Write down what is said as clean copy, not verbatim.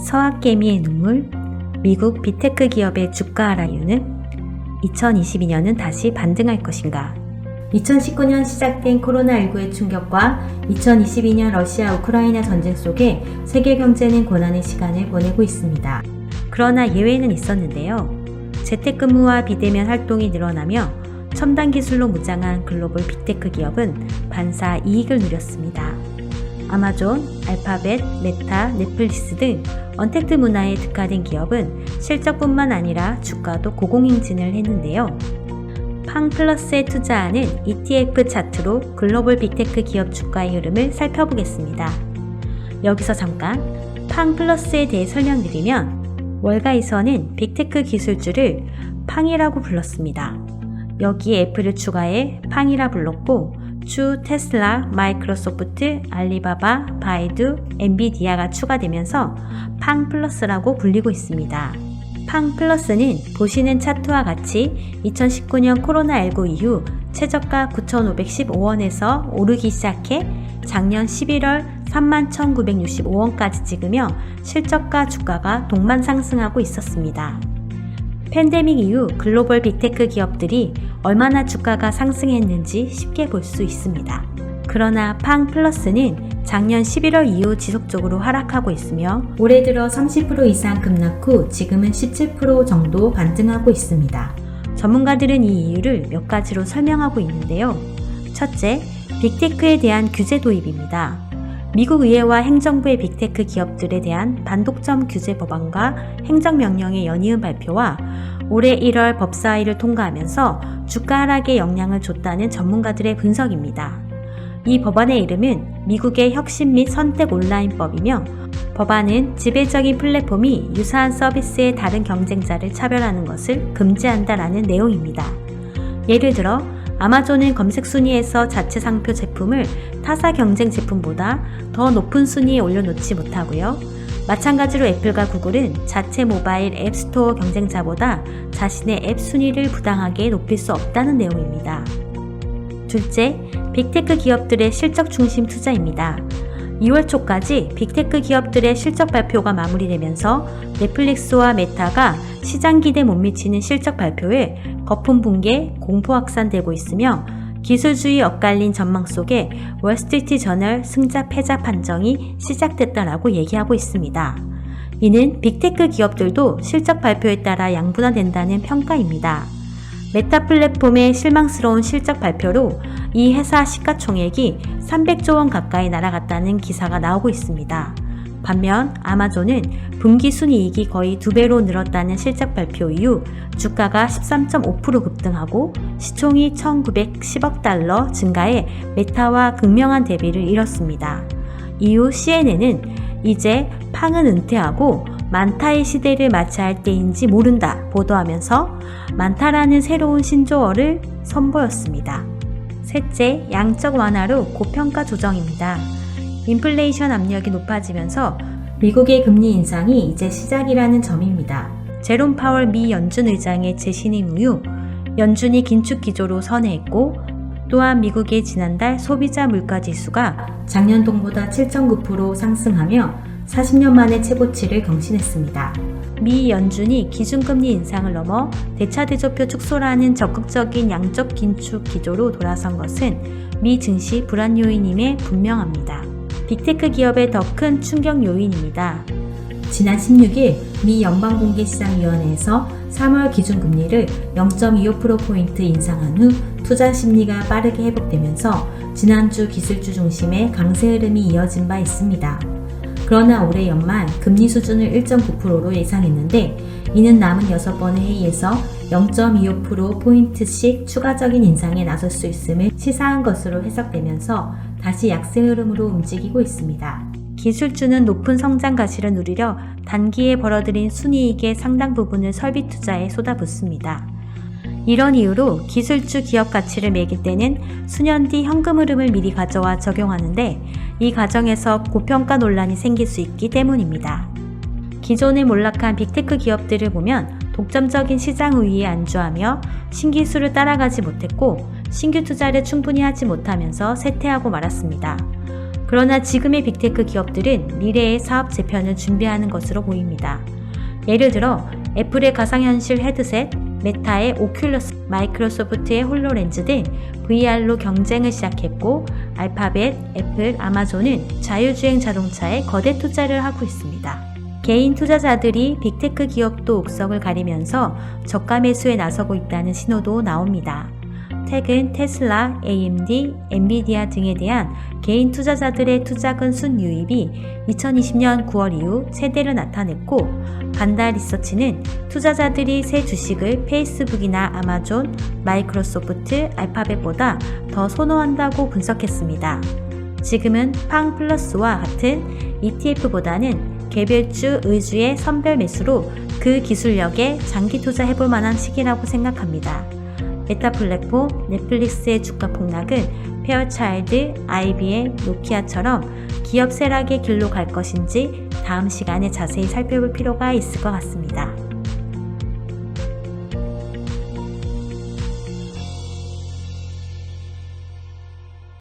서학개미의 눈물, 미국 빅테크 기업의 주가 하락 이유는 2022년은 다시 반등할 것인가? 2019년 시작된 코로나19의 충격과 2022년 러시아 우크라이나 전쟁 속에 세계 경제는 고난의 시간을 보내고 있습니다. 그러나 예외는 있었는데요. 재택근무와 비대면 활동이 늘어나며 첨단 기술로 무장한 글로벌 빅테크 기업은 반사 이익을 누렸습니다. 아마존, 알파벳, 메타, 넷플릭스 등 언택트 문화에 특화된 기업은 실적뿐만 아니라 주가도 고공행진을 했는데요. 팡플러스에 투자하는 ETF 차트로 글로벌 빅테크 기업 주가의 흐름을 살펴보겠습니다. 여기서 잠깐 팡플러스에 대해 설명드리면 월가에서는 빅테크 기술주를 팡이라고 불렀습니다. 여기에 애플을 추가해 팡이라 불렀고 추 테슬라, 마이크로소프트, 알리바바, 바이두, 엔비디아가 추가되면서 팡플러스라고 불리고 있습니다. 팡플러스는 보시는 차트와 같이 2019년 코로나19 이후 최저가 9,515원에서 오르기 시작해 작년 11월 31,965원까지 찍으며 실적과 주가가 동반 상승하고 있었습니다. 팬데믹 이후 글로벌 빅테크 기업들이 얼마나 주가가 상승했는지 쉽게 볼 수 있습니다. 그러나 팡플러스는 작년 11월 이후 지속적으로 하락하고 있으며 올해 들어 30% 이상 급락 후 지금은 17% 정도 반등하고 있습니다. 전문가들은 이 이유를 몇 가지로 설명하고 있는데요. 첫째, 빅테크에 대한 규제 도입입니다. 미국 의회와 행정부의 빅테크 기업들에 대한 반독점 규제 법안과 행정명령의 연이은 발표와 올해 1월 법사위를 통과하면서 주가 하락에 영향을 줬다는 전문가들의 분석입니다. 이 법안의 이름은 미국의 혁신 및 선택 온라인법이며 법안은 지배적인 플랫폼이 유사한 서비스의 다른 경쟁자를 차별하는 것을 금지한다라는 내용입니다. 예를 들어 아마존은 검색 순위에서 자체 상표 제품을 타사 경쟁 제품보다 더 높은 순위에 올려놓지 못하고요. 마찬가지로 애플과 구글은 자체 모바일 앱 스토어 경쟁자보다 자신의 앱 순위를 부당하게 높일 수 없다는 내용입니다. 둘째, 빅테크 기업들의 실적 중심 투자입니다. 2월 초까지 빅테크 기업들의 실적 발표가 마무리되면서 넷플릭스와 메타가 시장 기대에 못 미치는 실적 발표에 거품 붕괴, 공포 확산되고 있으며 기술주의 엇갈린 전망 속에 월스트리트 저널 승자 패자 판정이 시작됐다라고 얘기하고 있습니다. 이는 빅테크 기업들도 실적 발표에 따라 양분화된다는 평가입니다. 메타 플랫폼의 실망스러운 실적 발표로 이 회사 시가총액이 300조 원 가까이 날아갔다는 기사가 나오고 있습니다. 반면 아마존은 분기 순이익이 거의 2배로 늘었다는 실적 발표 이후 주가가 13.5% 급등하고 시총이 1,910억 달러 증가해 메타와 극명한 대비를 이뤘습니다. 이후 CNN은 이제 팡은 은퇴하고 만타의 시대를 맞이해야 할 때인지 모른다 보도하면서 만타라는 새로운 신조어를 선보였습니다. 셋째, 양적 완화로 고평가 조정입니다. 인플레이션 압력이 높아지면서 미국의 금리 인상이 이제 시작이라는 점입니다. 제롬 파월 미 연준 의장의 재신임 이후 연준이 긴축 기조로 선회했고 또한 미국의 지난달 소비자 물가 지수가 작년 동보다 7.9% 상승하며 40년 만에 최고치를 경신했습니다. 미 연준이 기준금리 인상을 넘어 대차대조표 축소라는 적극적인 양적 긴축 기조로 돌아선 것은 미 증시 불안 요인임에 분명합니다. 빅테크 기업의 더 큰 충격 요인입니다. 지난 16일 미 연방공개시장위원회에서 3월 기준금리를 0.25%포인트 인상한 후 투자 심리가 빠르게 회복되면서 지난주 기술주 중심의 강세 흐름이 이어진 바 있습니다. 그러나 올해 연말 금리 수준을 1.9%로 예상했는데 이는 남은 6번의 회의에서 0.25%포인트씩 추가적인 인상에 나설 수 있음을 시사한 것으로 해석되면서 다시 약세 흐름으로 움직이고 있습니다. 기술주는 높은 성장 가치를 누리려 단기에 벌어들인 순이익의 상당 부분을 설비 투자에 쏟아붓습니다. 이런 이유로 기술주 기업 가치를 매길 때는 수년 뒤 현금 흐름을 미리 가져와 적용하는데 이 과정에서 고평가 논란이 생길 수 있기 때문입니다. 기존에 몰락한 빅테크 기업들을 보면 독점적인 시장 우위에 안주하며 신기술을 따라가지 못했고 신규 투자를 충분히 하지 못하면서 쇠퇴하고 말았습니다. 그러나 지금의 빅테크 기업들은 미래의 사업 재편을 준비하는 것으로 보입니다. 예를 들어 애플의 가상현실 헤드셋, 메타의 오큘러스, 마이크로소프트의 홀로렌즈 등 VR로 경쟁을 시작했고 알파벳, 애플, 아마존은 자율주행 자동차에 거대 투자를 하고 있습니다. 개인 투자자들이 빅테크 기업도 옥석을 가리면서 저가 매수에 나서고 있다는 신호도 나옵니다. 최근 테슬라, AMD, 엔비디아 등에 대한 개인 투자자들의 투자금 순유입이 2020년 9월 이후 세대로 나타냈고 반다 리서치는 투자자들이 새 주식을 페이스북이나 아마존, 마이크로소프트, 알파벳보다 더 선호한다고 분석했습니다. 지금은 팡 플러스와 같은 ETF보다는 개별주 의주의 선별 매수로 그 기술력에 장기 투자해볼 만한 시기라고 생각합니다. 메타 플랫폼, 넷플릭스의 주가 폭락은 페어차일드, IBM, 노키아처럼 기업 쇠락의 길로 갈 것인지 다음 시간에 자세히 살펴볼 필요가 있을 것 같습니다.